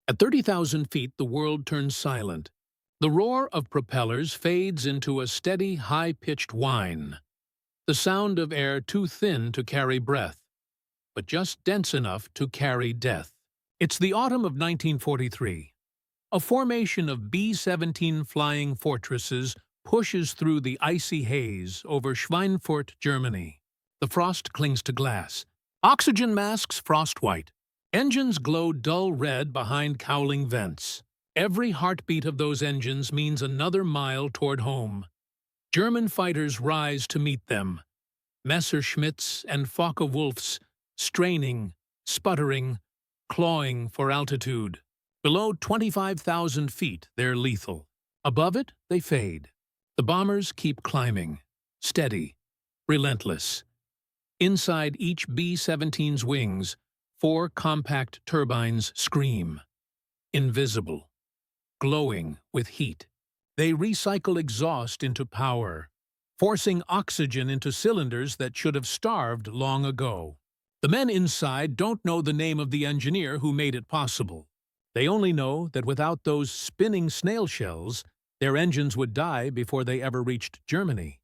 At 30,000 feet, the world turns silent. The roar of propellers fades into a steady, high-pitched whine. The sound of air too thin to carry breath, but just dense enough to carry death. It's the autumn of 1943. A formation of B-17 flying fortresses pushes through the icy haze over Schweinfurt, Germany. The frost clings to glass. Oxygen masks frost white. Engines glow dull red behind cowling vents. Every heartbeat of those engines means another mile toward home. German fighters rise to meet them. Messerschmitts and Focke-Wulfs, straining, sputtering, clawing for altitude. Below 25,000 feet, they're lethal. Above it, they fade. The bombers keep climbing, steady, relentless. Inside each B-17's wings, 4 compact turbines scream. Invisible, glowing with heat. They recycle exhaust into power, forcing oxygen into cylinders that should have starved long ago. The men inside don't know the name of the engineer who made it possible. They only know that without those spinning snail shells, their engines would die before they ever reached Germany.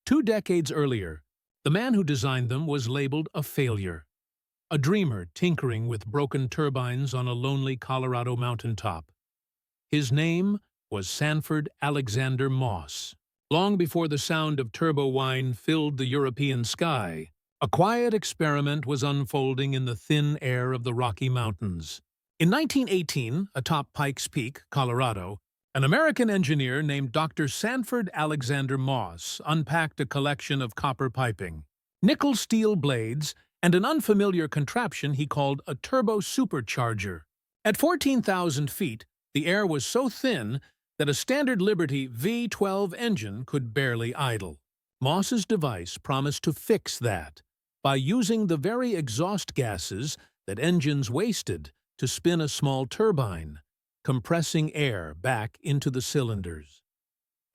2 decades earlier, the man who designed them was labeled a failure. A dreamer tinkering with broken turbines on a lonely Colorado mountaintop. His name was Sanford Alexander Moss. Long before the sound of turbo whine filled the European sky, a quiet experiment was unfolding in the thin air of the Rocky Mountains. In 1918, atop Pikes Peak, Colorado, an American engineer named Dr. Sanford Alexander Moss unpacked a collection of copper piping, nickel steel blades, and an unfamiliar contraption he called a turbo supercharger. At 14,000 feet, the air was so thin that a standard Liberty V12 engine could barely idle. Moss's device promised to fix that by using the very exhaust gases that engines wasted to spin a small turbine, compressing air back into the cylinders.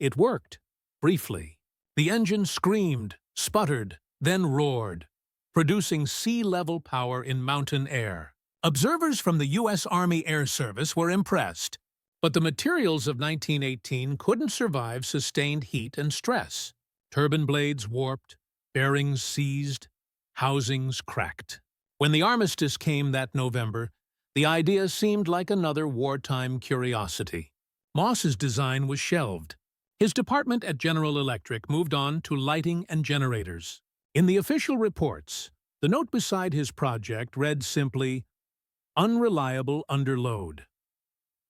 It worked, briefly. The engine screamed, sputtered, then roared, producing sea-level power in mountain air. Observers from the U.S. Army Air Service were impressed, but the materials of 1918 couldn't survive sustained heat and stress. Turbine blades warped, bearings seized, housings cracked. When the armistice came that November, the idea seemed like another wartime curiosity. Moss's design was shelved. His department at General Electric moved on to lighting and generators. In the official reports, the note beside his project read simply, "Unreliable under load."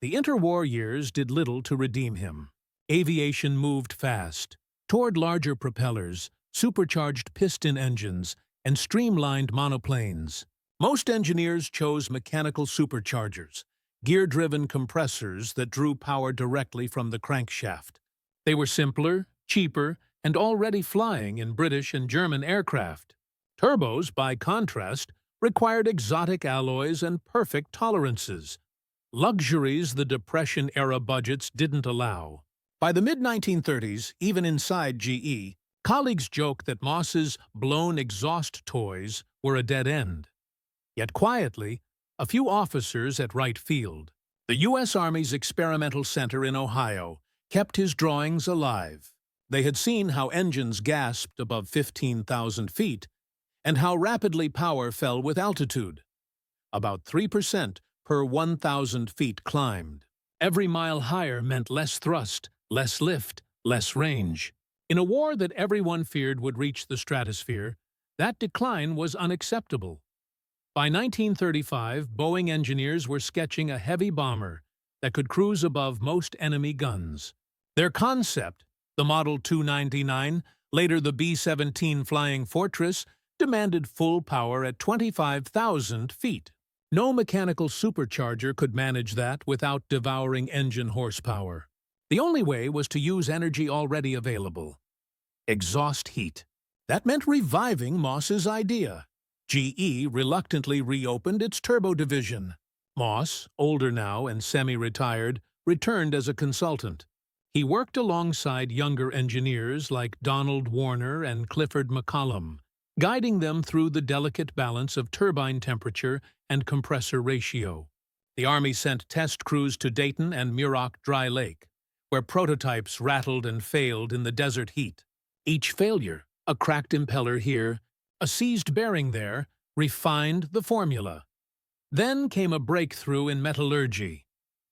The interwar years did little to redeem him. Aviation moved fast, toward larger propellers, supercharged piston engines, and streamlined monoplanes. Most engineers chose mechanical superchargers, gear-driven compressors that drew power directly from the crankshaft. They were simpler, cheaper, and already flying in British and German aircraft. Turbos, by contrast, required exotic alloys and perfect tolerances, luxuries the Depression-era budgets didn't allow. By the mid-1930s, even inside GE, colleagues joked that Moss's blown exhaust toys were a dead end. Yet quietly, a few officers at Wright Field, the U.S. Army's experimental center in Ohio, kept his drawings alive. They had seen how engines gasped above 15,000 feet and how rapidly power fell with altitude. About 3% per 1,000 feet climbed. Every mile higher meant less thrust, less lift, less range. In a war that everyone feared would reach the stratosphere, that decline was unacceptable. By 1935, Boeing engineers were sketching a heavy bomber that could cruise above most enemy guns. Their concept, the Model 299, later the B-17 Flying Fortress, demanded full power at 25,000 feet. No mechanical supercharger could manage that without devouring engine horsepower. The only way was to use energy already available. Exhaust heat. That meant reviving Moss's idea. GE reluctantly reopened its turbo division. Moss, older now and semi-retired, returned as a consultant. He worked alongside younger engineers like Donald Warner and Clifford McCollum, guiding them through the delicate balance of turbine temperature and compressor ratio. The Army sent test crews to Dayton and Muroc Dry Lake, where prototypes rattled and failed in the desert heat. Each failure, a cracked impeller here, a seized bearing there, refined the formula. Then came a breakthrough in metallurgy.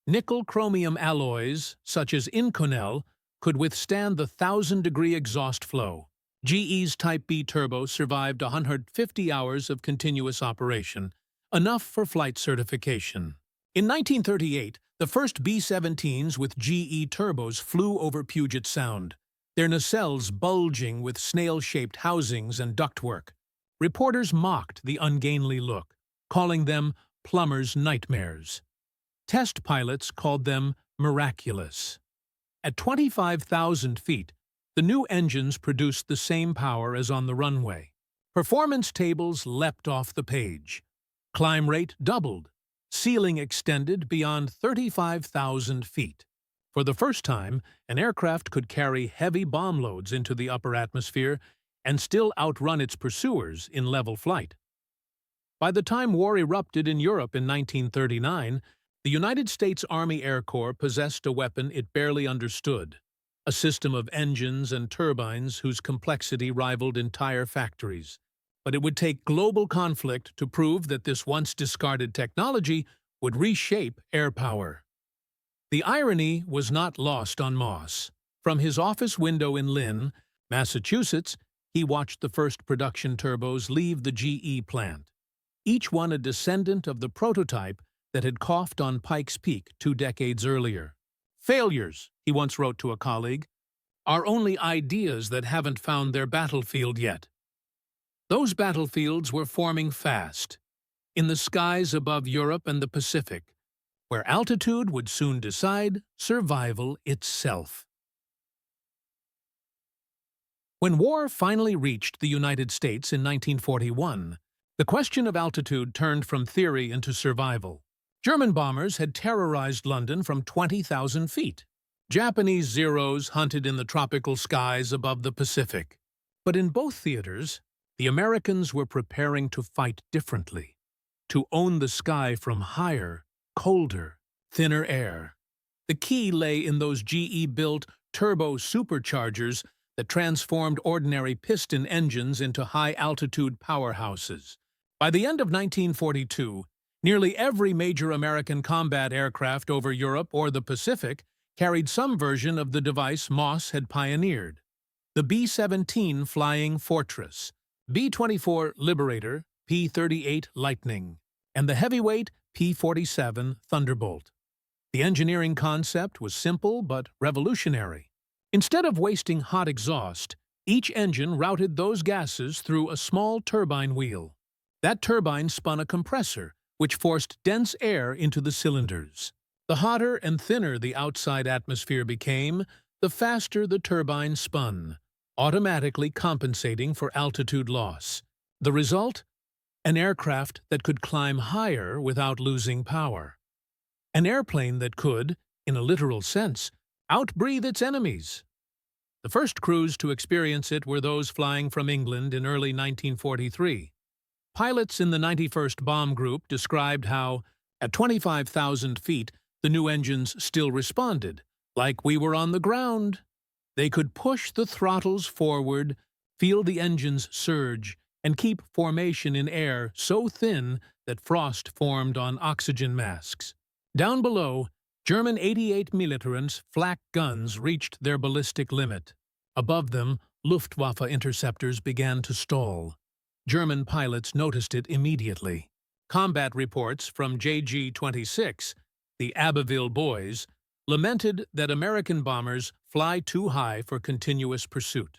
Nickel-chromium alloys, such as Inconel, could withstand the 1,000-degree exhaust flow. GE's Type B turbo survived 150 hours of continuous operation, enough for flight certification. In 1938, the first B-17s with GE turbos flew over Puget Sound, their nacelles bulging with snail-shaped housings and ductwork. Reporters mocked the ungainly look, calling them plumber's nightmares. Test pilots called them miraculous. At 25,000 feet, the new engines produced the same power as on the runway. Performance tables leapt off the page. Climb rate doubled. Ceiling extended beyond 35,000 feet. For the first time, an aircraft could carry heavy bomb loads into the upper atmosphere and still outrun its pursuers in level flight. By the time war erupted in Europe in 1939, the United States Army Air Corps possessed a weapon it barely understood, a system of engines and turbines whose complexity rivaled entire factories. But it would take global conflict to prove that this once-discarded technology would reshape air power. The irony was not lost on Moss. From his office window in Lynn, Massachusetts, he watched the first production turbos leave the GE plant, each one a descendant of the prototype that had coughed on Pikes Peak 2 decades earlier. "Failures," he once wrote to a colleague, "are only ideas that haven't found their battlefield yet." Those battlefields were forming fast, in the skies above Europe and the Pacific, where altitude would soon decide survival itself. When war finally reached the United States in 1941, the question of altitude turned from theory into survival. German bombers had terrorized London from 20,000 feet. Japanese Zeros hunted in the tropical skies above the Pacific. But in both theaters, the Americans were preparing to fight differently, to own the sky from higher, colder, thinner air. The key lay in those GE-built turbo superchargers that transformed ordinary piston engines into high-altitude powerhouses. By the end of 1942, nearly every major American combat aircraft over Europe or the Pacific carried some version of the device Moss had pioneered. The B-17 Flying Fortress, B-24 Liberator, P-38 Lightning, and the heavyweight P-47 Thunderbolt. The engineering concept was simple but revolutionary. Instead of wasting hot exhaust, each engine routed those gases through a small turbine wheel. That turbine spun a compressor, which forced dense air into the cylinders. The hotter and thinner the outside atmosphere became, the faster the turbine spun, automatically compensating for altitude loss. The result? An aircraft that could climb higher without losing power. An airplane that could, in a literal sense, outbreathe its enemies. The first crews to experience it were those flying from England in early 1943. Pilots in the 91st Bomb Group described how, at 25,000 feet, the new engines still responded, like we were on the ground. They could push the throttles forward, feel the engines surge, and keep formation in air so thin that frost formed on oxygen masks. Down below, German 88 mm flak guns reached their ballistic limit. Above them, Luftwaffe interceptors began to stall. German pilots noticed it immediately. Combat reports from JG-26, the Abbeville Boys, lamented that American bombers fly too high for continuous pursuit.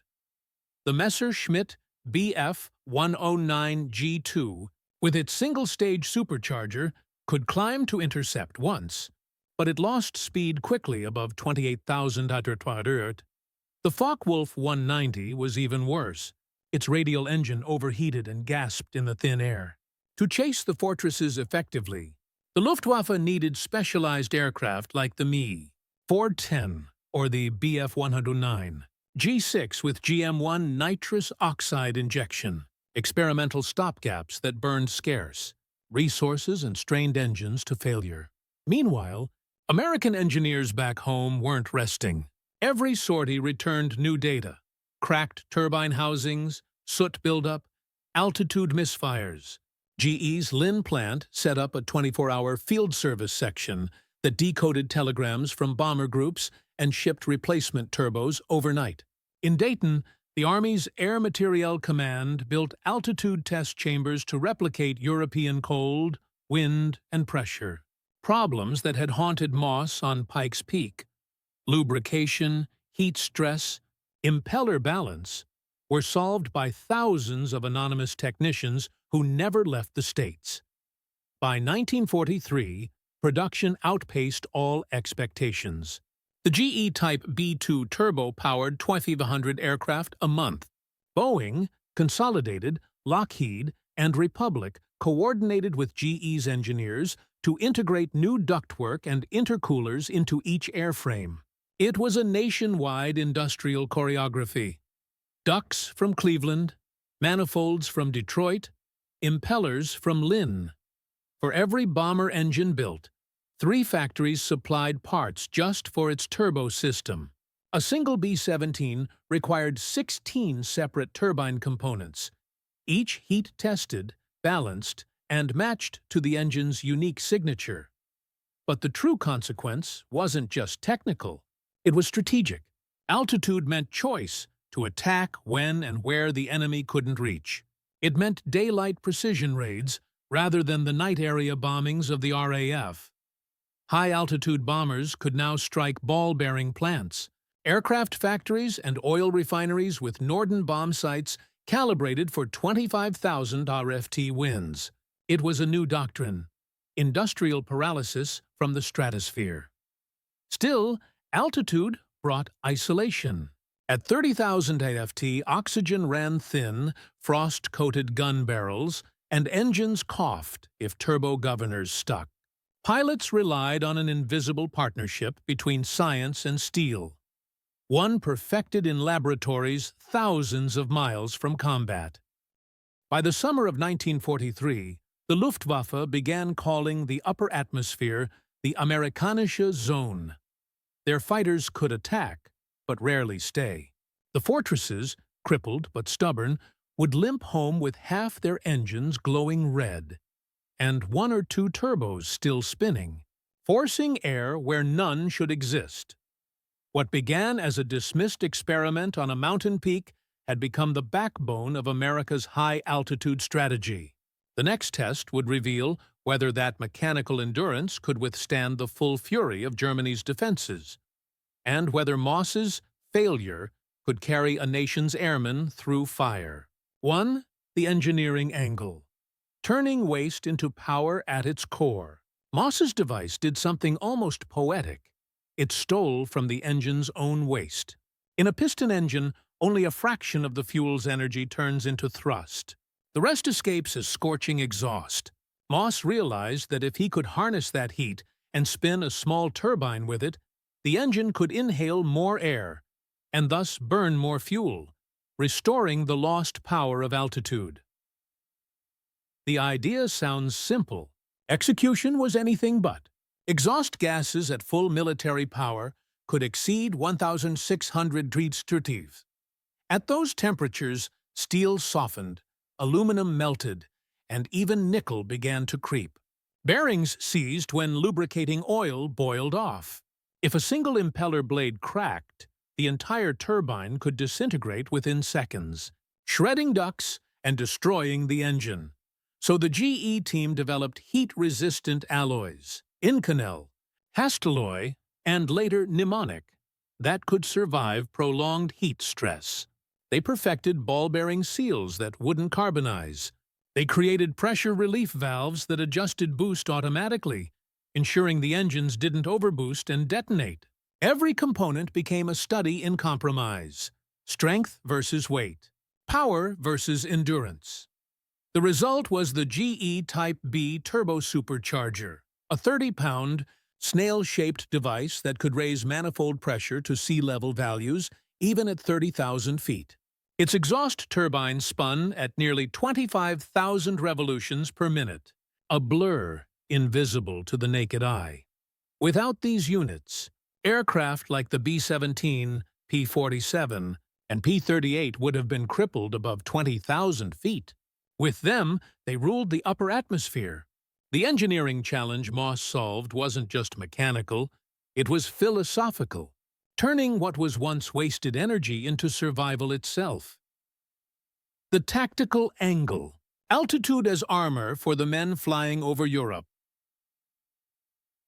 The Messerschmitt Bf-109G2, with its single-stage supercharger, could climb to intercept once, but it lost speed quickly above 28,000 mph. The Focke-Wulf 190 was even worse. Its radial engine overheated and gasped in the thin air. To chase the fortresses effectively, the Luftwaffe needed specialized aircraft like the Me. Ford 10, or the Bf-109, G6 with GM1 nitrous oxide injection, experimental stopgaps that burned scarce, resources and strained engines to failure. Meanwhile, American engineers back home weren't resting. Every sortie returned new data: cracked turbine housings, soot buildup, altitude misfires. GE's Lynn plant set up a 24-hour field service section that decoded telegrams from bomber groups and shipped replacement turbos overnight. In Dayton, the Army's Air Materiel Command built altitude test chambers to replicate European cold, wind, and pressure. Problems that had haunted Moss on Pikes Peak, lubrication, heat stress, impeller balance, were solved by thousands of anonymous technicians who never left the States. By 1943, production outpaced all expectations. The GE Type B-2 turbo-powered 2,500 aircraft a month. Boeing, Consolidated, Lockheed, and Republic coordinated with GE's engineers to integrate new ductwork and intercoolers into each airframe. It was a nationwide industrial choreography. Ducts from Cleveland, manifolds from Detroit, impellers from Lynn. For every bomber engine built, 3 factories supplied parts just for its turbo system. A single B-17 required 16 separate turbine components, each heat-tested, balanced, and matched to the engine's unique signature. But the true consequence wasn't just technical, it was strategic. Altitude meant choice, to attack when and where the enemy couldn't reach. It meant daylight precision raids rather than the night area bombings of the RAF. High-altitude bombers could now strike ball-bearing plants, aircraft factories and oil refineries with Norden bomb sites calibrated for 25,000 RFT winds. It was a new doctrine: industrial paralysis from the stratosphere. Still, altitude brought isolation. At 30,000 AFT, oxygen ran thin, frost-coated gun barrels, and engines coughed if turbo governors stuck. Pilots relied on an invisible partnership between science and steel, one perfected in laboratories thousands of miles from combat. By the summer of 1943, the Luftwaffe began calling the upper atmosphere the Amerikanische Zone. Their fighters could attack, but rarely stay. The fortresses, crippled but stubborn, would limp home with half their engines glowing red, and 1 or 2 turbos still spinning, forcing air where none should exist. What began as a dismissed experiment on a mountain peak had become the backbone of America's high-altitude strategy. The next test would reveal whether that mechanical endurance could withstand the full fury of Germany's defenses, and whether Moss's failure could carry a nation's airmen through fire. 1. The engineering angle. Turning waste into power at its core. Moss's device did something almost poetic. It stole from the engine's own waste. In a piston engine, only a fraction of the fuel's energy turns into thrust. The rest escapes as scorching exhaust. Moss realized that if he could harness that heat and spin a small turbine with it, the engine could inhale more air and thus burn more fuel, restoring the lost power of altitude. The idea sounds simple. Execution was anything but. Exhaust gases at full military power could exceed 1,600 Drehzahl. At those temperatures, steel softened, aluminum melted, and even nickel began to creep. Bearings seized when lubricating oil boiled off. If a single impeller blade cracked, the entire turbine could disintegrate within seconds, shredding ducts and destroying the engine. So the GE team developed heat-resistant alloys, Inconel, Hastelloy, and later Nimonic, that could survive prolonged heat stress. They perfected ball-bearing seals that wouldn't carbonize. They created pressure relief valves that adjusted boost automatically, ensuring the engines didn't overboost and detonate. Every component became a study in compromise: strength versus weight, power versus endurance. The result was the GE Type B turbo supercharger, a 30-pound, snail-shaped device that could raise manifold pressure to sea-level values even at 30,000 feet. Its exhaust turbine spun at nearly 25,000 revolutions per minute, a blur invisible to the naked eye. Without these units, aircraft like the B-17, P-47, and P-38 would have been crippled above 20,000 feet. With them, they ruled the upper atmosphere. The engineering challenge Moss solved wasn't just mechanical, it was philosophical, turning what was once wasted energy into survival itself. The tactical angle. Altitude as armor for the men flying over Europe.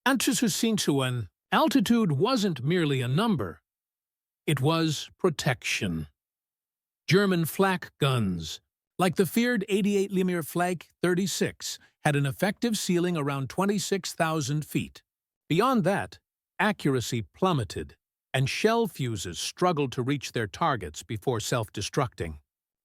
Antisusintuan, altitude wasn't merely a number. It was protection. German flak guns, like the feared 88 mm Flak 36, had an effective ceiling around 26,000 feet. Beyond that, accuracy plummeted, and shell fuses struggled to reach their targets before self-destructing.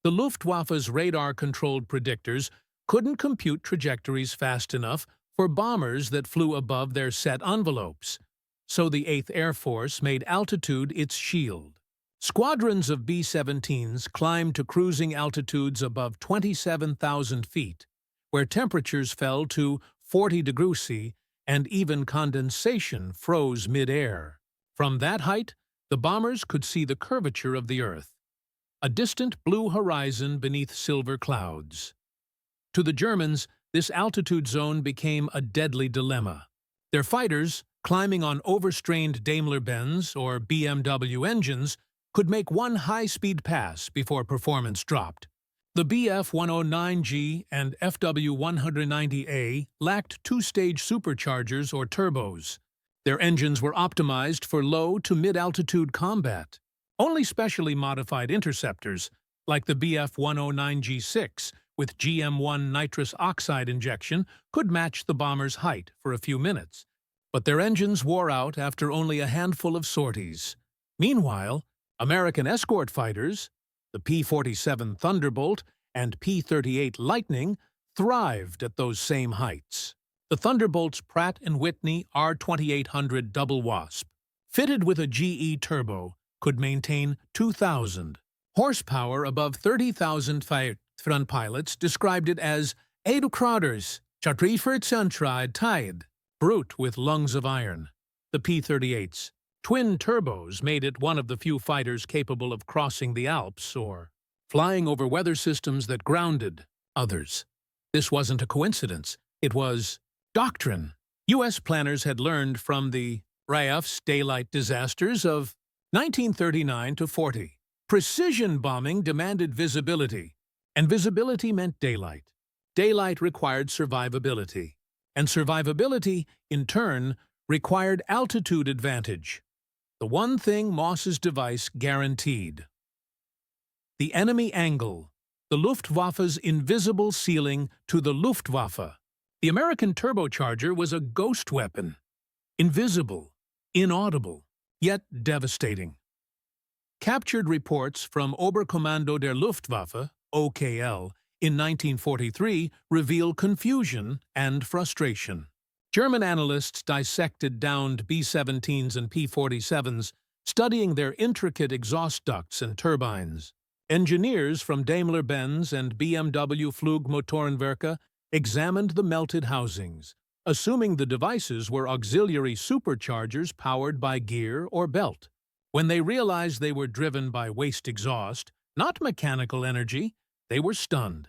The Luftwaffe's radar-controlled predictors couldn't compute trajectories fast enough for bombers that flew above their set envelopes, so the 8th Air Force made altitude its shield. Squadrons of B-17s climbed to cruising altitudes above 27,000 feet, where temperatures fell to 40 degrees C and even condensation froze mid-air. From that height, the bombers could see the curvature of the Earth, a distant blue horizon beneath silver clouds. To the Germans, this altitude zone became a deadly dilemma. Their fighters, climbing on overstrained Daimler-Benz or BMW engines, could make one high-speed pass before performance dropped. The Bf-109G and FW-190A lacked two-stage superchargers or turbos. Their engines were optimized for low to mid-altitude combat. Only specially modified interceptors, like the Bf-109G6 with GM1 nitrous oxide injection, could match the bomber's height for a few minutes, but their engines wore out after only a handful of sorties. Meanwhile, American escort fighters, the P-47 Thunderbolt and P-38 Lightning, thrived at those same heights. The Thunderbolt's Pratt & Whitney R2800 Double Wasp, fitted with a GE turbo, could maintain 2,000 horsepower above 30,000 feet. Front pilots described it as "Edu Crawders, Tide, brute with lungs of iron." The P-38's twin turbos made it one of the few fighters capable of crossing the Alps or flying over weather systems that grounded others. This wasn't a coincidence. It was doctrine. U.S. planners had learned from the RAF's daylight disasters of 1939 to 40. Precision bombing demanded visibility, and visibility meant daylight. Daylight required survivability, and survivability, in turn, required altitude advantage. The one thing Moss's device guaranteed. The enemy angle, the Luftwaffe's invisible ceiling to the Luftwaffe. The American turbocharger was a ghost weapon, invisible, inaudible, yet devastating. Captured reports from Oberkommando der Luftwaffe, OKL, in 1943 reveal confusion and frustration. German analysts dissected downed B-17s and P-47s, studying their intricate exhaust ducts and turbines. Engineers from Daimler-Benz and BMW Flugmotorenwerke examined the melted housings, assuming the devices were auxiliary superchargers powered by gear or belt. When they realized they were driven by waste exhaust, not mechanical energy, they were stunned.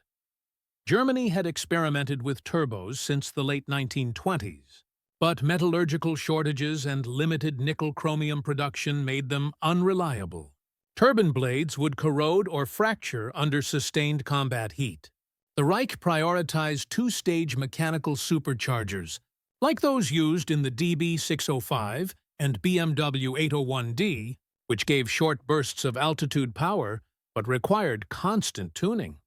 Germany had experimented with turbos since the late 1920s, but metallurgical shortages and limited nickel-chromium production made them unreliable. Turbine blades would corrode or fracture under sustained combat heat. The Reich prioritized two-stage mechanical superchargers, like those used in the DB605 and BMW 801D, which gave short bursts of altitude power but required constant tuning.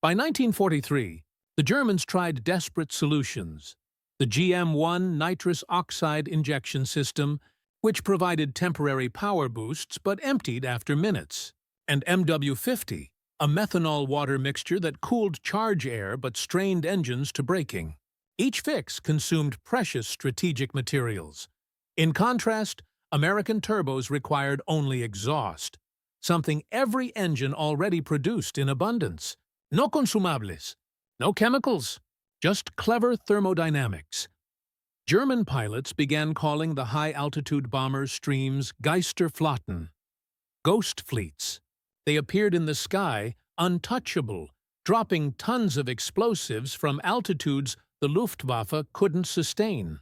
By 1943, the Germans tried desperate solutions. The GM1 nitrous oxide injection system, which provided temporary power boosts but emptied after minutes, and MW50, a methanol-water mixture that cooled charge air but strained engines to braking. Each fix consumed precious strategic materials. In contrast, American turbos required only exhaust, something every engine already produced in abundance. No consumables, no chemicals, just clever thermodynamics. German pilots began calling the high-altitude bomber streams Geisterflotten, ghost fleets. They appeared in the sky, untouchable, dropping tons of explosives from altitudes the Luftwaffe couldn't sustain.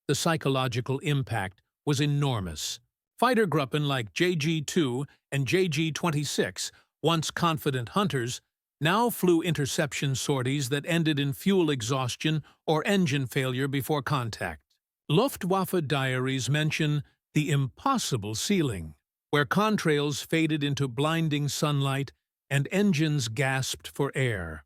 The psychological impact was enormous. Fighter Gruppen like JG-2 and JG-26, once confident hunters, now flew interception sorties that ended in fuel exhaustion or engine failure before contact. Luftwaffe diaries mention the impossible ceiling, where contrails faded into blinding sunlight and engines gasped for air.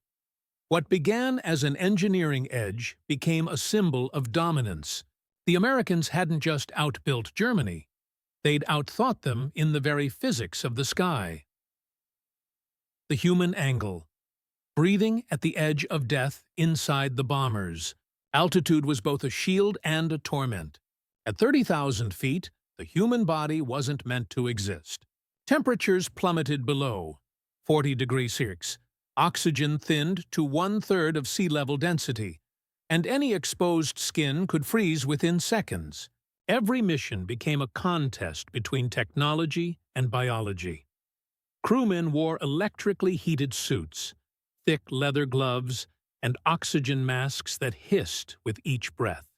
What began as an engineering edge became a symbol of dominance. The Americans hadn't just outbuilt Germany, they'd outthought them in the very physics of the sky. The human angle. Breathing at the edge of death inside the bombers. Altitude was both a shield and a torment. At 30,000 feet, the human body wasn't meant to exist. Temperatures plummeted below 40 degrees Celsius. Oxygen thinned to 1/3 of sea level density, and any exposed skin could freeze within seconds. Every mission became a contest between technology and biology. Crewmen wore electrically heated suits, thick leather gloves, and oxygen masks that hissed with each breath.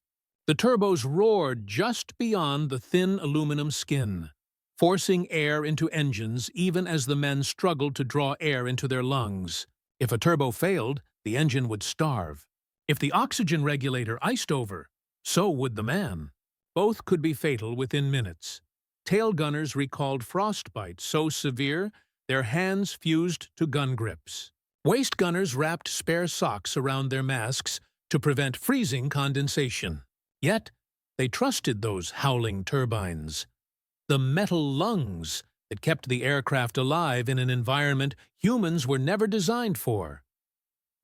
The turbos roared just beyond the thin aluminum skin, forcing air into engines even as the men struggled to draw air into their lungs. If a turbo failed, the engine would starve. If the oxygen regulator iced over, so would the man. Both could be fatal within minutes. Tail gunners recalled frostbite so severe their hands fused to gun grips. Waist gunners wrapped spare socks around their masks to prevent freezing condensation. Yet, they trusted those howling turbines. The metal lungs that kept the aircraft alive in an environment humans were never designed for.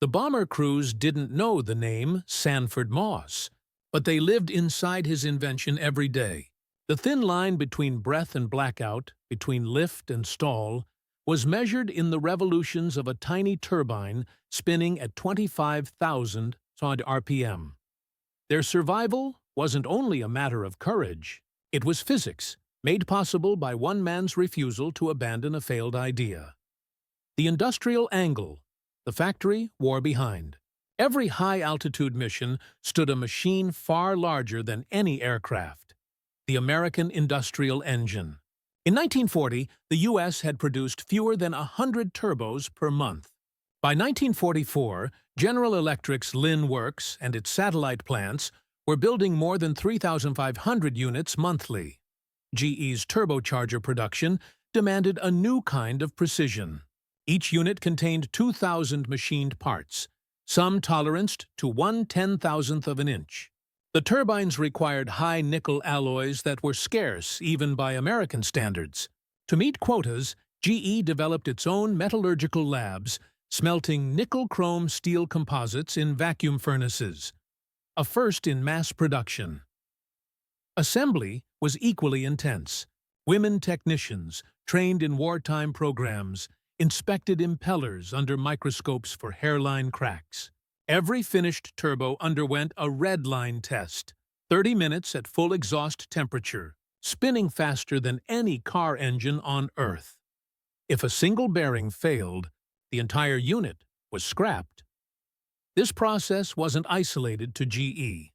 The bomber crews didn't know the name Sanford Moss, but they lived inside his invention every day. The thin line between breath and blackout, between lift and stall, was measured in the revolutions of a tiny turbine spinning at 25,000 RPM. Their survival wasn't only a matter of courage. It was physics, made possible by one man's refusal to abandon a failed idea. The industrial angle, the factory war behind. Every high-altitude mission stood a machine far larger than any aircraft, the American industrial engine. In 1940, the U.S. had produced fewer than 100 turbos per month. By 1944, General Electric's Lynn Works and its satellite plants were building more than 3,500 units monthly. GE's turbocharger production demanded a new kind of precision. Each unit contained 2,000 machined parts, some toleranced to 1/10,000th of an inch. The turbines required high nickel alloys that were scarce even by American standards. To meet quotas, GE developed its own metallurgical labs, smelting nickel-chrome steel composites in vacuum furnaces, a first in mass production. Assembly was equally intense. Women technicians, trained in wartime programs, inspected impellers under microscopes for hairline cracks. Every finished turbo underwent a red line test, 30 minutes at full exhaust temperature, spinning faster than any car engine on Earth. If a single bearing failed, the entire unit was scrapped. This process wasn't isolated to GE.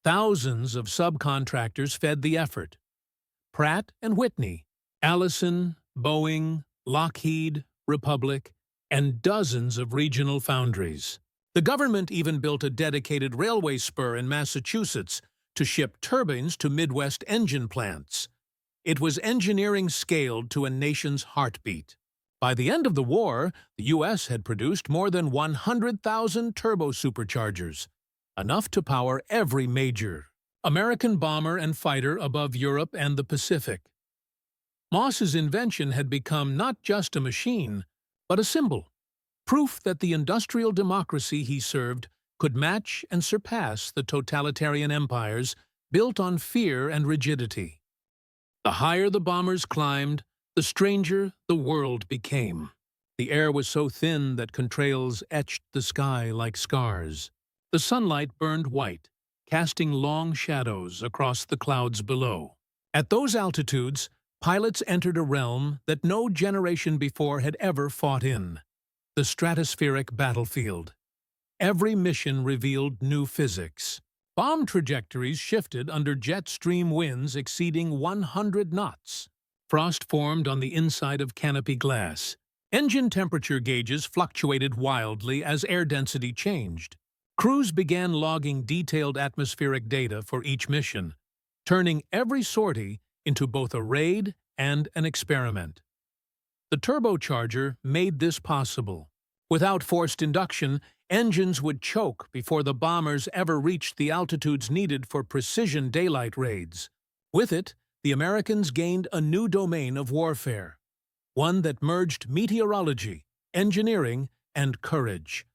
Thousands of subcontractors fed the effort. Pratt & Whitney, Allison, Boeing, Lockheed, Republic, and dozens of regional foundries. The government even built a dedicated railway spur in Massachusetts to ship turbines to Midwest engine plants. It was engineering scaled to a nation's heartbeat. By the end of the war, the U.S. had produced more than 100,000 turbo-superchargers, enough to power every major American bomber and fighter above Europe and the Pacific. Moss's invention had become not just a machine, but a symbol, proof that the industrial democracy he served could match and surpass the totalitarian empires built on fear and rigidity. The higher the bombers climbed, the stranger the world became. The air was so thin that contrails etched the sky like scars. The sunlight burned white, casting long shadows across the clouds below. At those altitudes, pilots entered a realm that no generation before had ever fought in: the stratospheric battlefield. Every mission revealed new physics. Bomb trajectories shifted under jet stream winds exceeding 100 knots. Frost formed on the inside of canopy glass. Engine temperature gauges fluctuated wildly as air density changed. Crews began logging detailed atmospheric data for each mission, turning every sortie into both a raid and an experiment. The turbocharger made this possible. Without forced induction, engines would choke before the bombers ever reached the altitudes needed for precision daylight raids. With it, the Americans gained a new domain of warfare, one that merged meteorology, engineering, and courage.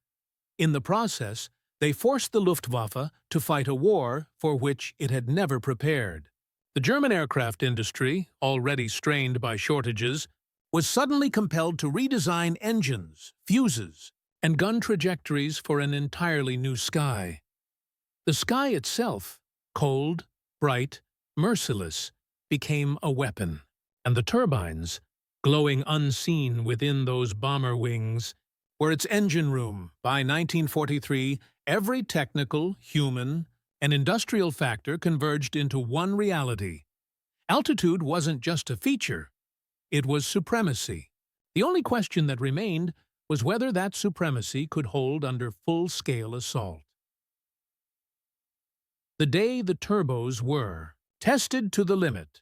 In the process, they forced the Luftwaffe to fight a war for which it had never prepared. The German aircraft industry, already strained by shortages, was suddenly compelled to redesign engines, fuses, and gun trajectories for an entirely new sky. The sky itself, cold, bright, merciless, became a weapon, and the turbines, glowing unseen within those bomber wings, were its engine room. By 1943, every technical, human, and industrial factor converged into one reality. Altitude wasn't just a feature, it was supremacy. The only question that remained was whether that supremacy could hold under full-scale assault. The day the turbos were tested to the limit.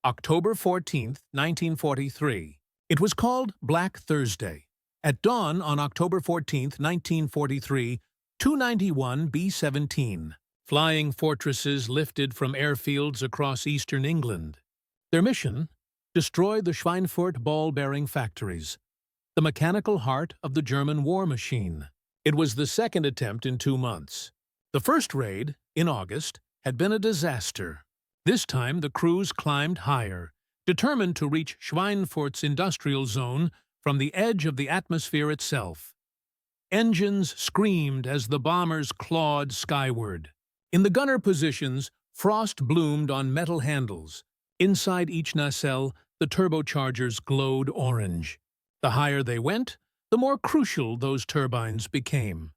October 14, 1943. It was called Black Thursday. At dawn on October 14, 1943, 291 B-17 flying fortresses lifted from airfields across eastern England. Their mission? Destroy the Schweinfurt ball-bearing factories, the mechanical heart of the German war machine. It was the second attempt in 2 months. The first raid, in August, had been a disaster. This time the crews climbed higher, determined to reach Schweinfurt's industrial zone from the edge of the atmosphere itself. Engines screamed as the bombers clawed skyward. In the gunner positions, frost bloomed on metal handles. Inside each nacelle, the turbochargers glowed orange. The higher they went, the more crucial those turbines became.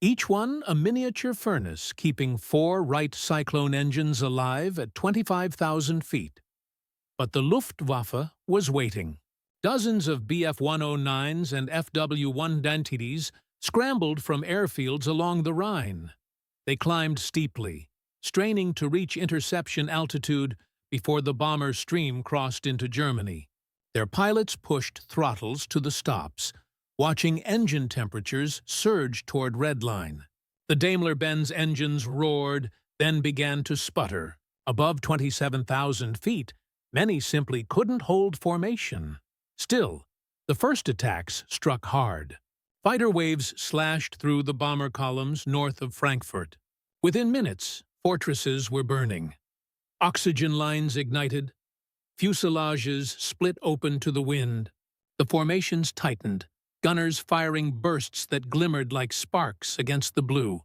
Each one a miniature furnace, keeping 4 Wright Cyclone engines alive at 25,000 feet. But the Luftwaffe was waiting. Dozens of Bf-109s and FW-120s scrambled from airfields along the Rhine. They climbed steeply, straining to reach interception altitude before the bomber stream crossed into Germany. Their pilots pushed throttles to the stops, watching engine temperatures surge toward redline. The Daimler-Benz engines roared, then began to sputter. Above 27,000 feet, many simply couldn't hold formation. Still, the first attacks struck hard. Fighter waves slashed through the bomber columns north of Frankfurt. Within minutes, fortresses were burning. Oxygen lines ignited. Fuselages split open to the wind. The formations tightened, gunners firing bursts that glimmered like sparks against the blue.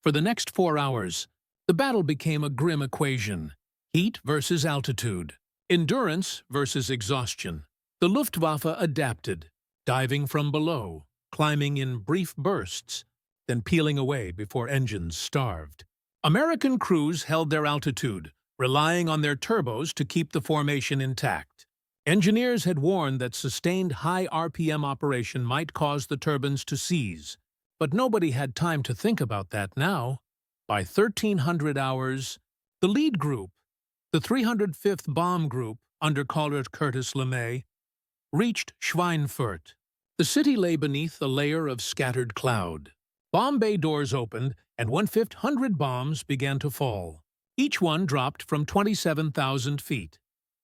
For the next 4 hours, the battle became a grim equation: heat versus altitude, endurance versus exhaustion. The Luftwaffe adapted, diving from below, climbing in brief bursts, then peeling away before engines starved. American crews held their altitude, relying on their turbos to keep the formation intact. Engineers had warned that sustained high RPM operation might cause the turbines to seize, but nobody had time to think about that now. By 1300 hours, the lead group, the 305th Bomb Group under Colonel Curtis LeMay, reached Schweinfurt. The city lay beneath a layer of scattered cloud. Bomb bay doors opened, and 1/500 bombs began to fall. Each one dropped from 27,000 feet,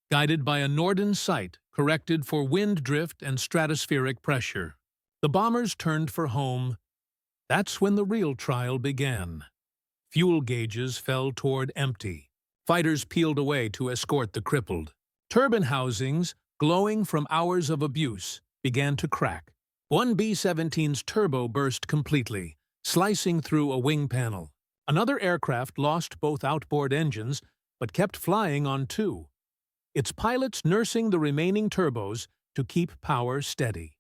guided by a Norden sight corrected for wind drift and stratospheric pressure. The bombers turned for home. That's when the real trial began. Fuel gauges fell toward empty. Fighters peeled away to escort the crippled. Turbine housings, glowing from hours of abuse, began to crack. One B-17's turbo burst completely, slicing through a wing panel. Another aircraft lost both outboard engines but kept flying on two, its pilots nursing the remaining turbos to keep power steady.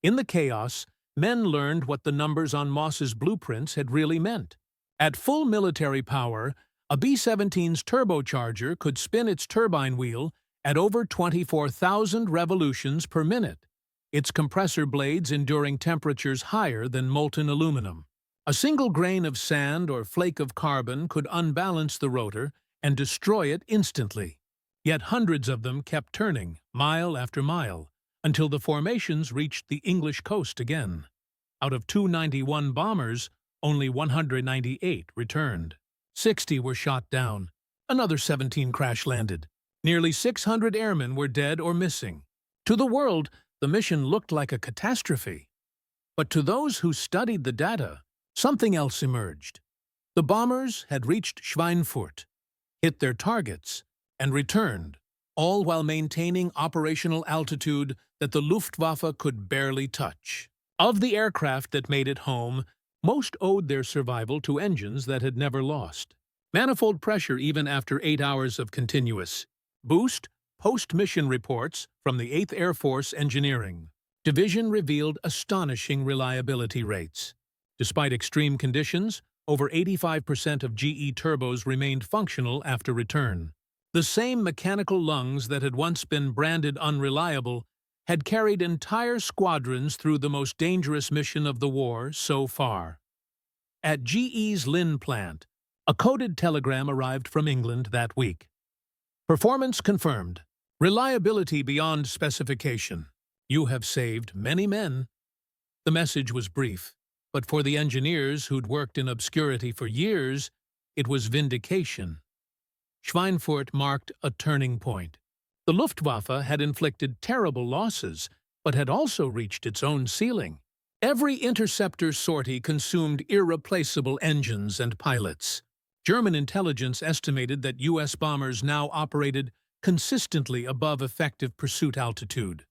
In the chaos, men learned what the numbers on Moss's blueprints had really meant. At full military power, a B-17's turbocharger could spin its turbine wheel at over 24,000 revolutions per minute, its compressor blades enduring temperatures higher than molten aluminum. A single grain of sand or flake of carbon could unbalance the rotor and destroy it instantly. Yet hundreds of them kept turning, mile after mile, until the formations reached the English coast again. Out of 291 bombers, only 198 returned. 60 were shot down. Another 17 crash-landed. Nearly 600 airmen were dead or missing. To the world, the mission looked like a catastrophe. But to those who studied the data, something else emerged. The bombers had reached Schweinfurt, hit their targets, and returned, all while maintaining operational altitude that the Luftwaffe could barely touch. Of the aircraft that made it home, most owed their survival to engines that had never lost. Manifold pressure even after 8 hours of continuous boost. Post-mission reports from the 8th Air Force Engineering Division revealed astonishing reliability rates. Despite extreme conditions, over 85% of GE turbos remained functional after return. The same mechanical lungs that had once been branded unreliable had carried entire squadrons through the most dangerous mission of the war so far. At GE's Lynn plant, a coded telegram arrived from England that week. Performance confirmed. Reliability beyond specification. You have saved many men. The message was brief, but for the engineers who'd worked in obscurity for years, it was vindication. Schweinfurt marked a turning point. The Luftwaffe had inflicted terrible losses, but had also reached its own ceiling. Every interceptor sortie consumed irreplaceable engines and pilots. German intelligence estimated that U.S. bombers now operated consistently above effective pursuit altitude.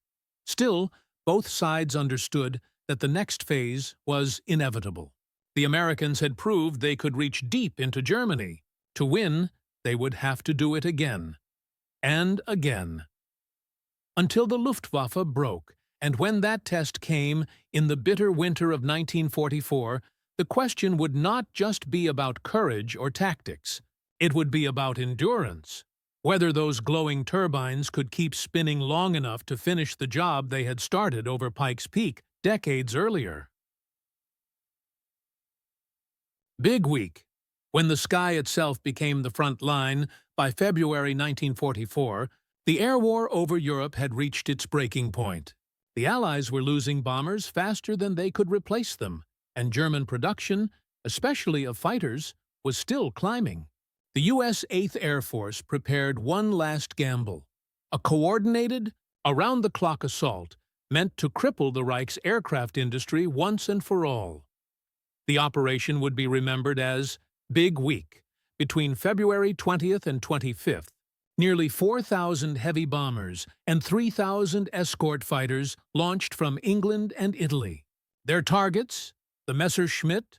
Still, both sides understood that the next phase was inevitable. The Americans had proved they could reach deep into Germany. To win, they would have to do it again. And again. Until the Luftwaffe broke, and when that test came in the bitter winter of 1944, the question would not just be about courage or tactics. It would be about endurance. Whether those glowing turbines could keep spinning long enough to finish the job they had started over Pikes Peak decades earlier. Big Week. When the sky itself became the front line, by February 1944, the air war over Europe had reached its breaking point. The Allies were losing bombers faster than they could replace them, and German production, especially of fighters, was still climbing. The U.S. 8th Air Force prepared one last gamble. A coordinated, around-the-clock assault meant to cripple the Reich's aircraft industry once and for all. The operation would be remembered as Big Week. Between February 20th and 25th, nearly 4,000 heavy bombers and 3,000 escort fighters launched from England and Italy. Their targets, the Messerschmitt,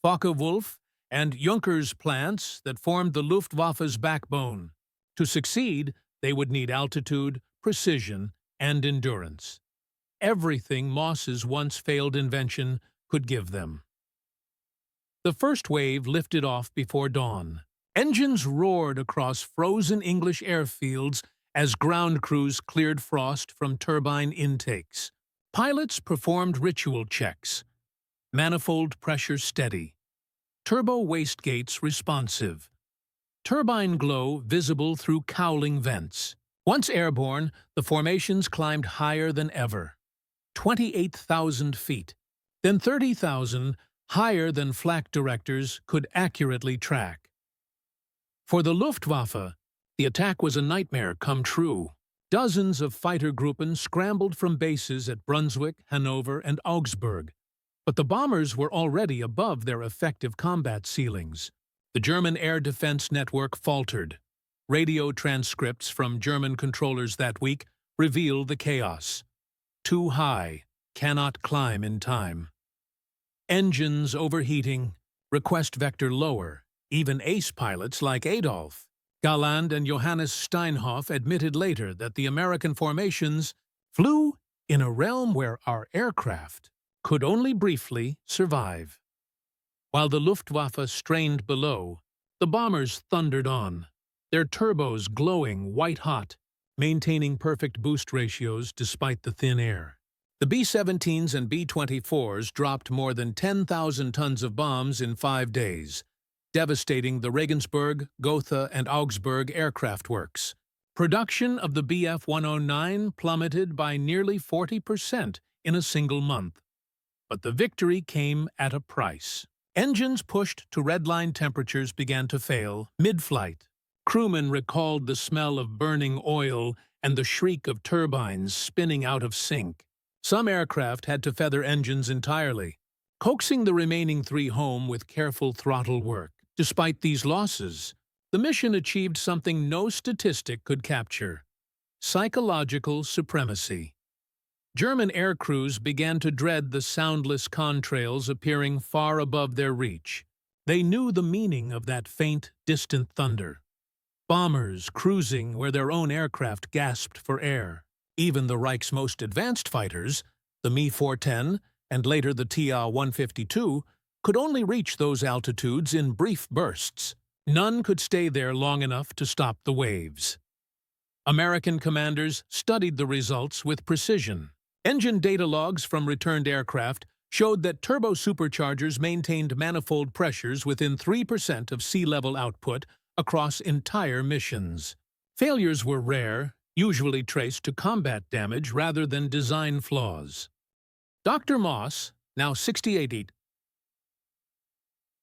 Focke-Wulf, and Junkers plants that formed the Luftwaffe's backbone. To succeed, they would need altitude, precision, and endurance. Everything Moss's once failed invention could give them. The first wave lifted off before dawn. Engines roared across frozen English airfields as ground crews cleared frost from turbine intakes. Pilots performed ritual checks. Manifold pressure steady. Turbo wastegates responsive. Turbine glow visible through cowling vents. Once airborne, the formations climbed higher than ever. 28,000 feet, then 30,000, higher than flak directors could accurately track. For the Luftwaffe, the attack was a nightmare come true. Dozens of fighter Gruppen scrambled from bases at Brunswick, Hanover, and Augsburg. But the bombers were already above their effective combat ceilings. The German air defense network faltered. Radio transcripts from German controllers that week reveal the chaos. Too high, cannot climb in time. Engines overheating, request vector lower. Even ace pilots like Adolf Galland and Johannes Steinhoff admitted later that the American formations flew in a realm where our aircraft could only briefly survive. While the Luftwaffe strained below, the bombers thundered on, their turbos glowing white-hot, maintaining perfect boost ratios despite the thin air. The B-17s and B-24s dropped more than 10,000 tons of bombs in 5 days, devastating the Regensburg, Gotha, and Augsburg aircraft works. Production of the Bf-109 plummeted by nearly 40% in a single month. But the victory came at a price. Engines pushed to redline temperatures began to fail mid-flight. Crewmen recalled the smell of burning oil and the shriek of turbines spinning out of sync. Some aircraft had to feather engines entirely, coaxing the remaining 3 home with careful throttle work. Despite these losses, the mission achieved something no statistic could capture: psychological supremacy. German air crews began to dread the soundless contrails appearing far above their reach. They knew the meaning of that faint, distant thunder. Bombers cruising where their own aircraft gasped for air. Even the Reich's most advanced fighters, the Me-410 and later the TA-152, could only reach those altitudes in brief bursts. None could stay there long enough to stop the waves. American commanders studied the results with precision. Engine data logs from returned aircraft showed that turbo superchargers maintained manifold pressures within 3% of sea-level output across entire missions. Failures were rare, usually traced to combat damage rather than design flaws. Dr. Moss, now 68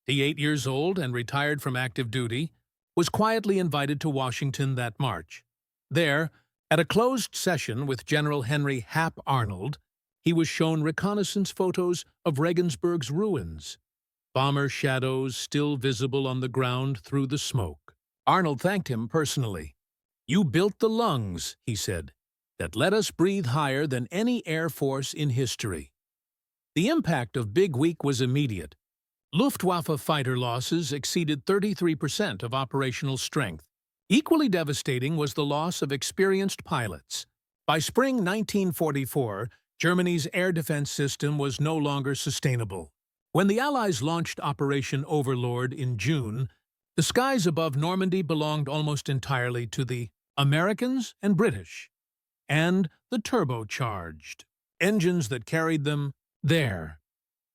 years old and retired from active duty, was quietly invited to Washington that March. There, at a closed session with General Henry Hap Arnold, he was shown reconnaissance photos of Regensburg's ruins, bomber shadows still visible on the ground through the smoke. Arnold thanked him personally. "You built the lungs," he said, "that let us breathe higher than any air force in history." The impact of Big Week was immediate. Luftwaffe fighter losses exceeded 33% of operational strength. Equally devastating was the loss of experienced pilots. By spring 1944, Germany's air defense system was no longer sustainable. When the Allies launched Operation Overlord in June, the skies above Normandy belonged almost entirely to the Americans and British, and the turbocharged engines that carried them there.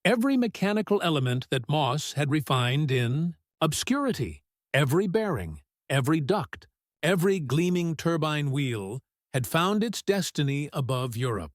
Every mechanical element that Moss had refined in obscurity, every bearing, every duct, every gleaming turbine wheel had found its destiny above Europe.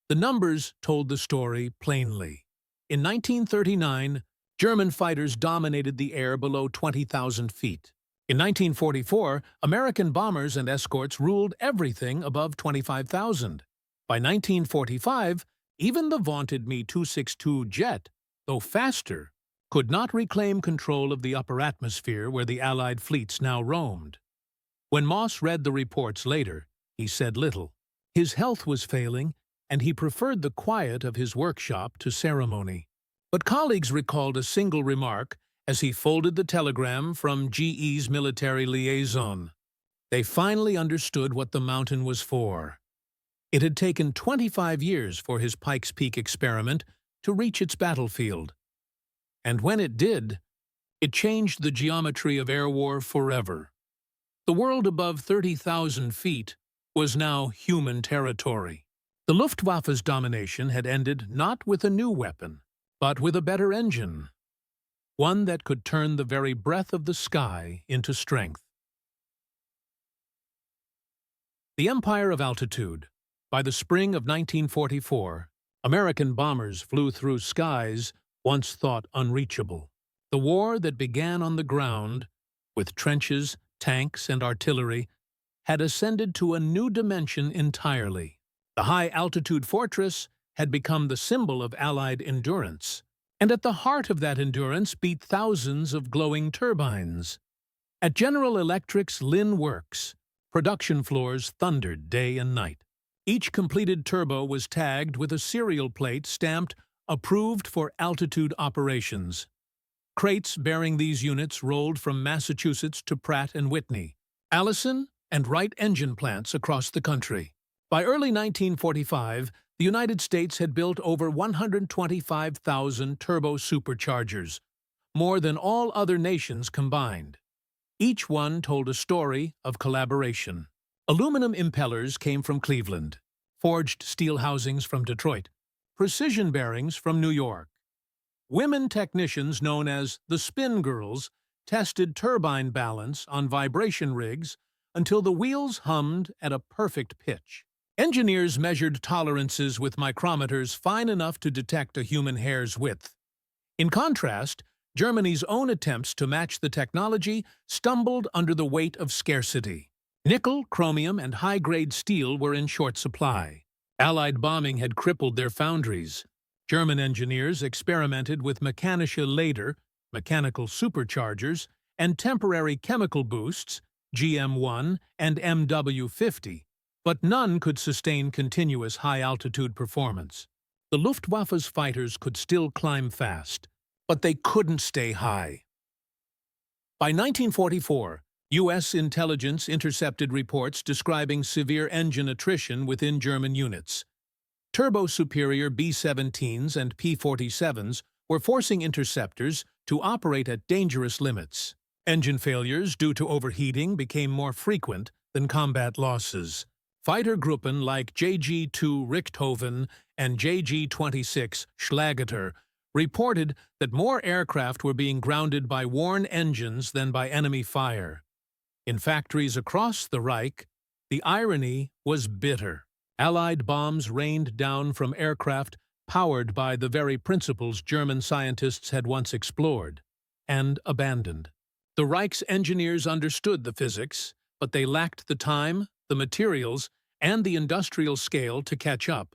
The numbers told the story plainly. In 1939, German fighters dominated the air below 20,000 feet. In 1944, American bombers and escorts ruled everything above 25,000. By 1945, even the vaunted Me-262 jet, though faster, could not reclaim control of the upper atmosphere where the Allied fleets now roamed. When Moss read the reports later, he said little. His health was failing, and he preferred the quiet of his workshop to ceremony. But colleagues recalled a single remark as he folded the telegram from GE's military liaison. They finally understood what the mountain was for. It had taken 25 years for his Pikes Peak experiment to reach its battlefield. And when it did, it changed the geometry of air war forever. The world above 30,000 feet was now human territory. The Luftwaffe's domination had ended not with a new weapon, but with a better engine, one that could turn the very breath of the sky into strength. The Empire of Altitude. By the spring of 1944, American bombers flew through skies once thought unreachable. The war that began on the ground, with trenches, tanks, and artillery, had ascended to a new dimension entirely. The high-altitude fortress had become the symbol of Allied endurance, and at the heart of that endurance beat thousands of glowing turbines. At General Electric's Lynn Works, production floors thundered day and night. Each completed turbo was tagged with a serial plate stamped "Approved for Altitude Operations." Crates bearing these units rolled from Massachusetts to Pratt and Whitney, Allison, and Wright engine plants across the country. By early 1945, the United States had built over 125,000 turbo superchargers, more than all other nations combined. Each one told a story of collaboration. Aluminum impellers came from Cleveland, forged steel housings from Detroit, precision bearings from New York. Women technicians known as the Spin Girls tested turbine balance on vibration rigs until the wheels hummed at a perfect pitch. Engineers measured tolerances with micrometers fine enough to detect a human hair's width. In contrast, Germany's own attempts to match the technology stumbled under the weight of scarcity. Nickel, chromium, and high-grade steel were in short supply. Allied bombing had crippled their foundries. German engineers experimented with mechanische Lader, mechanical superchargers, and temporary chemical boosts, GM1 and MW50, but none could sustain continuous high-altitude performance. The Luftwaffe's fighters could still climb fast, but they couldn't stay high. By 1944, U.S. intelligence intercepted reports describing severe engine attrition within German units. Turbo-superior B-17s and P-47s were forcing interceptors to operate at dangerous limits. Engine failures due to overheating became more frequent than combat losses. Fighter Gruppen like JG-2 Richthofen and JG-26 Schlageter reported that more aircraft were being grounded by worn engines than by enemy fire. In factories across the Reich, the irony was bitter. Allied bombs rained down from aircraft powered by the very principles German scientists had once explored and abandoned. The Reich's engineers understood the physics, but they lacked the time, the materials, and the industrial scale to catch up.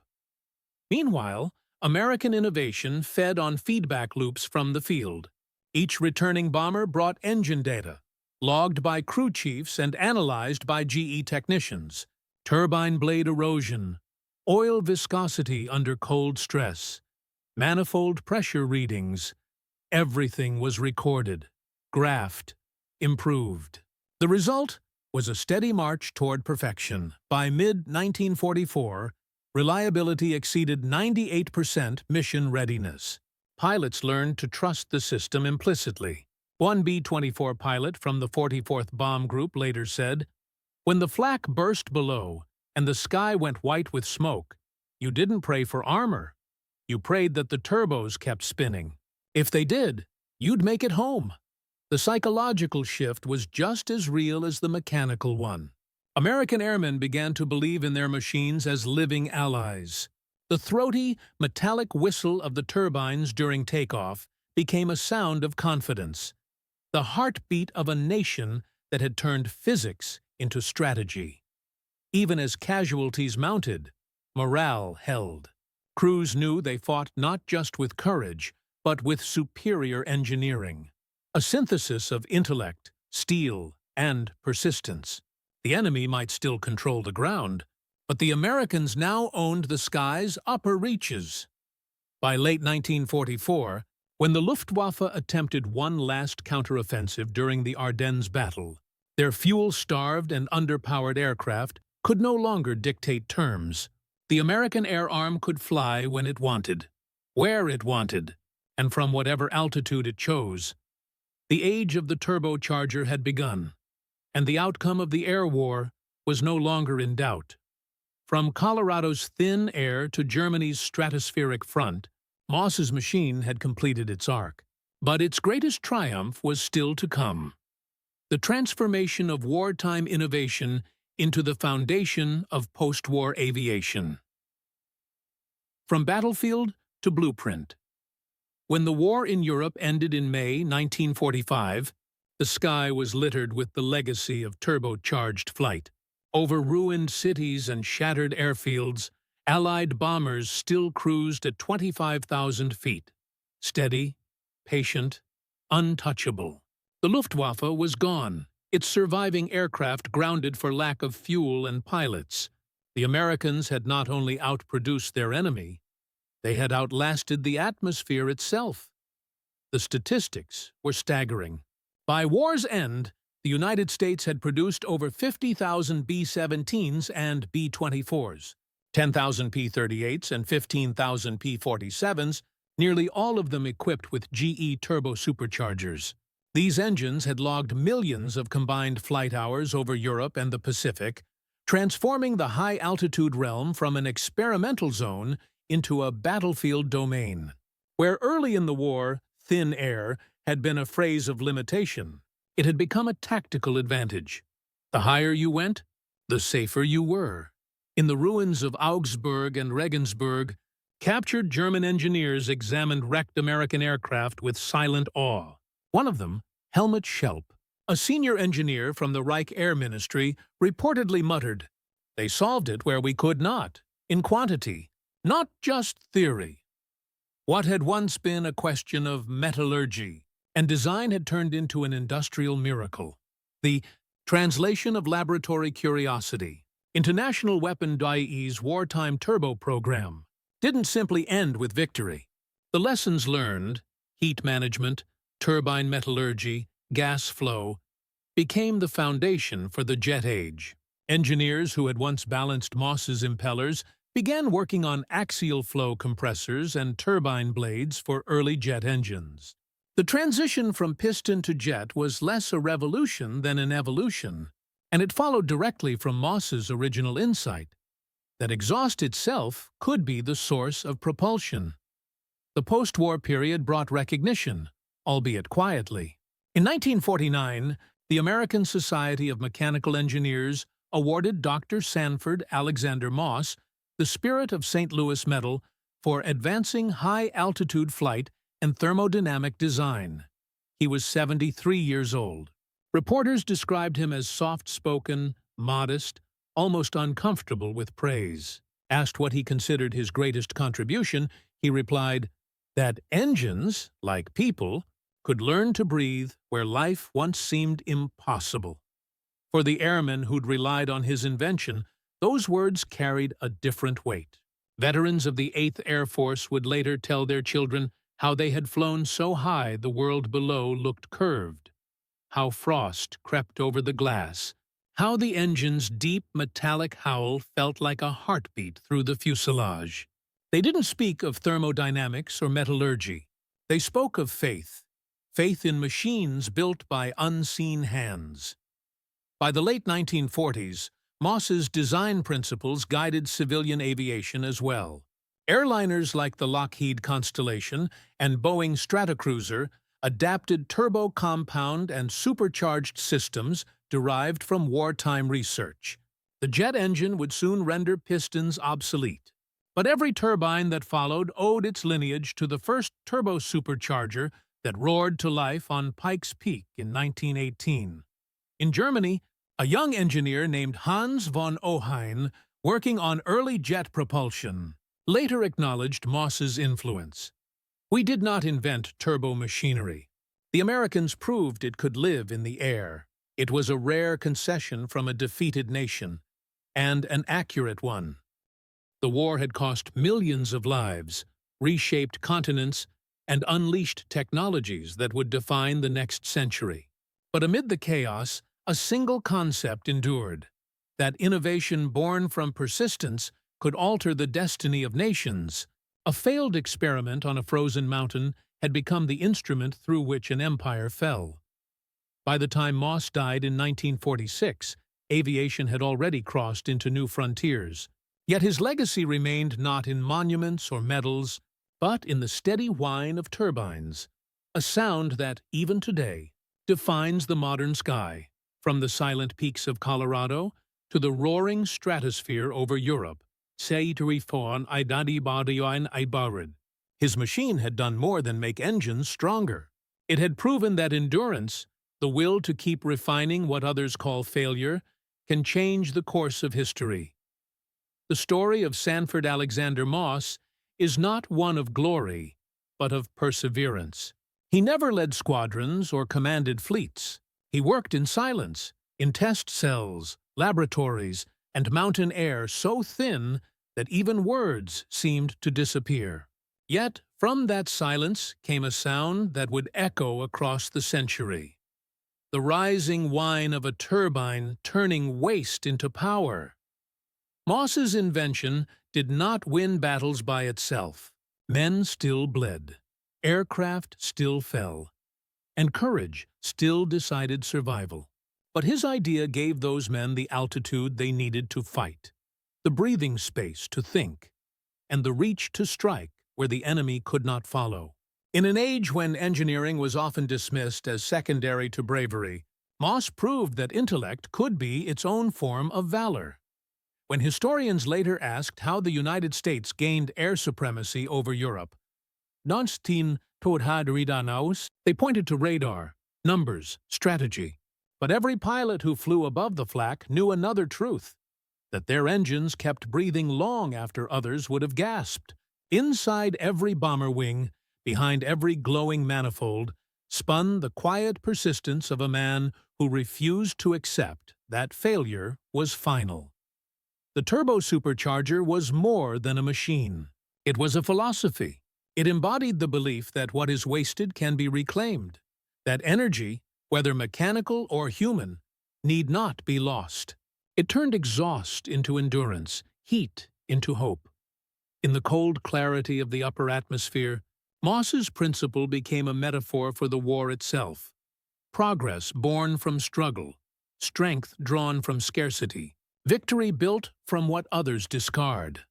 Meanwhile, American innovation fed on feedback loops from the field. Each returning bomber brought engine data, logged by crew chiefs and analyzed by GE technicians. Turbine blade erosion, oil viscosity under cold stress, manifold pressure readings. Everything was recorded, graphed, improved. The result was a steady march toward perfection. By mid-1944, reliability exceeded 98% mission readiness. Pilots learned to trust the system implicitly. One B-24 pilot from the 44th Bomb Group later said, "When the flak burst below and the sky went white with smoke, you didn't pray for armor. You prayed that the turbos kept spinning. If they did, you'd make it home." The psychological shift was just as real as the mechanical one. American airmen began to believe in their machines as living allies. The throaty, metallic whistle of the turbines during takeoff became a sound of confidence, the heartbeat of a nation that had turned physics into strategy. Even as casualties mounted, morale held. Crews knew they fought not just with courage, but with superior engineering. A synthesis of intellect, steel, and persistence. The enemy might still control the ground, but the Americans now owned the sky's upper reaches. By late 1944, when the Luftwaffe attempted one last counteroffensive during the Ardennes battle, their fuel-starved and underpowered aircraft could no longer dictate terms. The American air arm could fly when it wanted, where it wanted, and from whatever altitude it chose. The age of the turbocharger had begun, and the outcome of the air war was no longer in doubt. From Colorado's thin air to Germany's stratospheric front, Moss's machine had completed its arc. But its greatest triumph was still to come. The transformation of wartime innovation into the foundation of post-war aviation. From battlefield to blueprint. When the war in Europe ended in May 1945, the sky was littered with the legacy of turbocharged flight. Over ruined cities and shattered airfields, Allied bombers still cruised at 25,000 feet. Steady, patient, untouchable. The Luftwaffe was gone, its surviving aircraft grounded for lack of fuel and pilots. The Americans had not only outproduced their enemy, they had outlasted the atmosphere itself. The statistics were staggering. By war's end, the United States had produced over 50,000 B-17s and B-24s, 10,000 P-38s and 15,000 P-47s, nearly all of them equipped with GE turbo superchargers. These engines had logged millions of combined flight hours over Europe and the Pacific, transforming the high-altitude realm from an experimental zone into a battlefield domain. Where early in the war, thin air had been a phrase of limitation, it had become a tactical advantage. The higher you went, the safer you were. In the ruins of Augsburg and Regensburg, captured German engineers examined wrecked American aircraft with silent awe. One of them, Helmut Schelp, a senior engineer from the Reich Air Ministry, reportedly muttered, "They solved it where we could not, in quantity, not just theory." What had once been a question of metallurgy and design had turned into an industrial miracle. The translation of laboratory curiosity into National Weapon Die's wartime turbo program didn't simply end with victory. The lessons learned, heat management, turbine metallurgy, gas flow, became the foundation for the jet age. Engineers who had once balanced Moss's impellers began working on axial flow compressors and turbine blades for early jet engines. The transition from piston to jet was less a revolution than an evolution, and it followed directly from Moss's original insight that exhaust itself could be the source of propulsion. The post-war period brought recognition, albeit quietly. In 1949, the American Society of Mechanical Engineers awarded Dr. Sanford Alexander Moss the Spirit of St. Louis Medal for advancing high-altitude flight and thermodynamic design. He was 73 years old. Reporters described him as soft-spoken, modest, almost uncomfortable with praise. Asked what he considered his greatest contribution, he replied that engines, like people, could learn to breathe where life once seemed impossible. For the airmen who'd relied on his invention, those words carried a different weight. Veterans of the 8th Air Force would later tell their children how they had flown so high the world below looked curved, how frost crept over the glass, how the engine's deep metallic howl felt like a heartbeat through the fuselage. They didn't speak of thermodynamics or metallurgy. They spoke of faith, faith in machines built by unseen hands. By the late 1940s, Moss's design principles guided civilian aviation as well. Airliners like the Lockheed Constellation and Boeing Stratocruiser adapted turbo-compound and supercharged systems derived from wartime research. The jet engine would soon render pistons obsolete. But every turbine that followed owed its lineage to the first turbo supercharger that roared to life on Pikes Peak in 1918. In Germany, a young engineer named Hans von Ohain, working on early jet propulsion, later acknowledged Moss's influence. "We did not invent turbo machinery. The Americans proved it could live in the air. It was a rare concession from a defeated nation, and an accurate one." The war had cost millions of lives, reshaped continents, and unleashed technologies that would define the next century. But amid the chaos, a single concept endured: that innovation born from persistence could alter the destiny of nations. A failed experiment on a frozen mountain had become the instrument through which an empire fell. By the time Moss died in 1946, aviation had already crossed into new frontiers. Yet his legacy remained not in monuments or medals, but in the steady whine of turbines, a sound that, even today, defines the modern sky, from the silent peaks of Colorado to the roaring stratosphere over Europe. His machine had done more than make engines stronger. It had proven that endurance, the will to keep refining what others call failure, can change the course of history. The story of Sanford Alexander Moss is not one of glory, but of perseverance. He never led squadrons or commanded fleets. He worked in silence, in test cells, laboratories, and mountain air so thin that even words seemed to disappear. Yet, From that silence came a sound that would echo across the century. The rising whine of a turbine turning waste into power. Moss's invention did not win battles by itself. Men still bled, aircraft still fell, and courage still decided survival. But his idea gave those men the altitude they needed to fight, the breathing space to think, and the reach to strike where the enemy could not follow. In an age when engineering was often dismissed as secondary to bravery, Moss proved that intellect could be its own form of valor. When historians later asked how the United States gained air supremacy over Europe, Nonstin Todhadridanaus, they pointed to radar, numbers, strategy. But every pilot who flew above the flak knew another truth, that their engines kept breathing long after others would have gasped. Inside every bomber wing, behind every glowing manifold, spun the quiet persistence of a man who refused to accept that failure was final. The turbo-supercharger was more than a machine. It was a philosophy. It embodied the belief that what is wasted can be reclaimed, that energy, whether mechanical or human, need not be lost. It turned exhaust into endurance, heat into hope. In the cold clarity of the upper atmosphere, Moss's principle became a metaphor for the war itself. Progress born from struggle, strength drawn from scarcity, victory built from what others discard.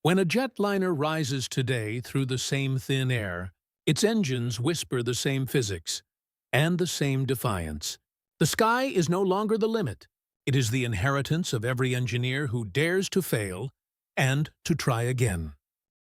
When a jetliner rises today through the same thin air, its engines whisper the same physics and the same defiance. The sky is no longer the limit. It is the inheritance of every engineer who dares to fail and to try again.